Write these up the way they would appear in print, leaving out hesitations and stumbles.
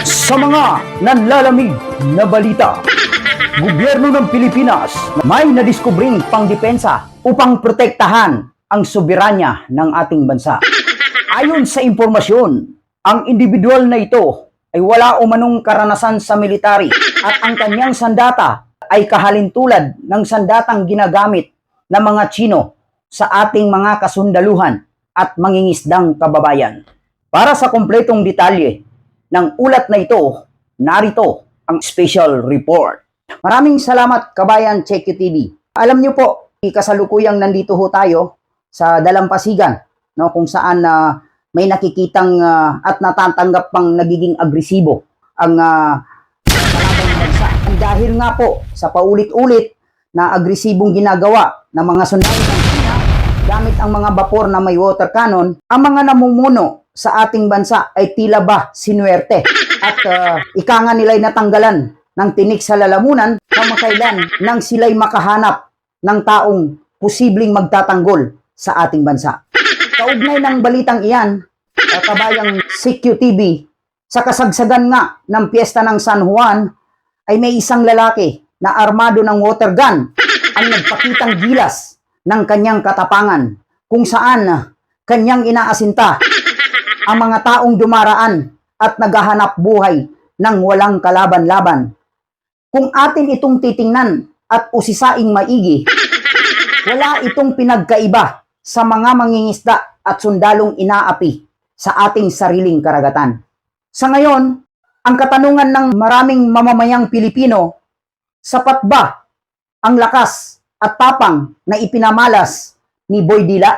Sa mga nanlalamig na balita, gobyerno ng Pilipinas may nadiskubring pangdepensa upang protektahan ang soberanya ng ating bansa. Ayon sa impormasyon, ang individual na ito ay wala umanong karanasan sa military at ang kanyang sandata ay kahalintulad ng sandatang ginagamit ng mga Tsino sa ating mga kasundaluhan at mangingisdang kababayan. Para sa kumpletong detalye ng ulat na ito, narito ang special report. Maraming salamat kabayan Check TV. Alam niyo po, kasalukuyang nandito ho tayo sa Dalampasigan, no, kung saan may nakikitang at natatanggap pang nagiging agresibo ang kalaban bansa. Dahil nga po sa paulit-ulit na agresibong ginagawa ng mga sundalo ng China gamit ang mga bapor na may water cannon, ang mga namumuno sa ating bansa ay tila ba sinuwerte at ika nga nila'y natanggalan ng tinik sa lalamunan kamakailan nang sila'y makahanap ng taong posibleng magtatanggol sa ating bansa. Kaugnay ng balitang iyan, kabayang CQTV, sa kasagsagan nga ng piyesta ng San Juan ay may isang lalaki na armado ng water gun ang nagpakitang gilas ng kanyang katapangan kung saan kanyang inaasinta ang mga taong dumaraan at naghahanap buhay ng walang kalaban-laban. Kung atin itong titingnan at usisaing maigi, wala itong pinagkaiba sa mga mangingisda at sundalong inaapi sa ating sariling karagatan. Sa ngayon, ang katanungan ng maraming mamamayang Pilipino, sapat ba ang lakas at tapang na ipinamalas ni Boy Dila?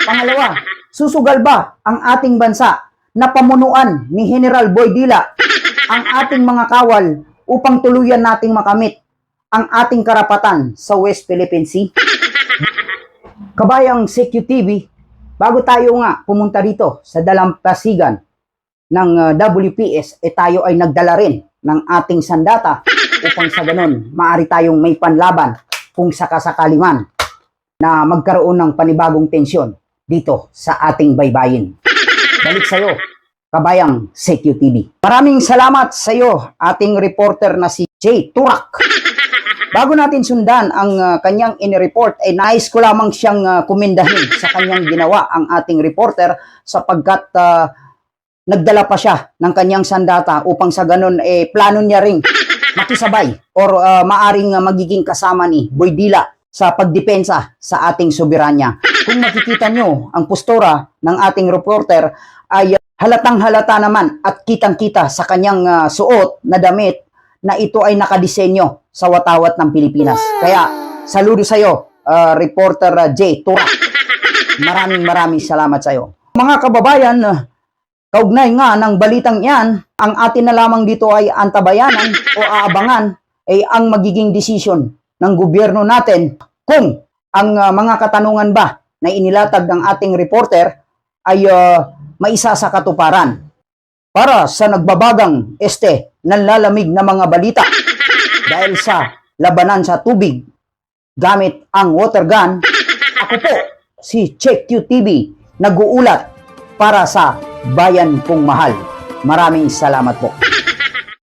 Pangalawa, susugal ba ang ating bansa na pamunuan ni General Boy Dila ang ating mga kawal upang tuluyan nating makamit ang ating karapatan sa West Philippine Sea? Kabayang CQTV, bago tayo nga pumunta dito sa Dalampasigan ng WPS, tayo ay nagdala rin ng ating sandata upang sa ganun maaari tayong may panlaban kung sakasakali man na magkaroon ng panibagong tensyon dito sa ating baybayin. Balik sa'yo, kabayang CQTV. Maraming salamat sa'yo, ating reporter na si Jay Turak. Bago natin sundan ang kanyang inireport, ay nais ko lamang siyang kumindahin sa kanyang ginawa ang ating reporter sapagkat nagdala pa siya ng kanyang sandata upang sa ganun plano niya ring makisabay or maaring magiging kasama ni Boy Dila sa pagdepensa sa ating soberanya. Kung makikita nyo, ang postura ng ating reporter ay halatang halata naman at kitang-kita sa kanyang suot na damit na ito ay nakadisenyo sa watawat ng Pilipinas. Kaya, saludo sa'yo, reporter J. Turak. Maraming salamat sa'yo. Mga kababayan, kaugnay nga ng balitang yan, ang atin na lamang dito ay antabayanan o aabangan ay ang magiging desisyon ng gobyerno natin kung ang mga katanungan ba na inilatag ng ating reporter ay maisa sa katuparan. Para sa nagbabagang nanlalamig na mga balita dahil sa labanan sa tubig gamit ang water gun, ako po si Check TV nag-uulat para sa bayan kong mahal. Maraming salamat po.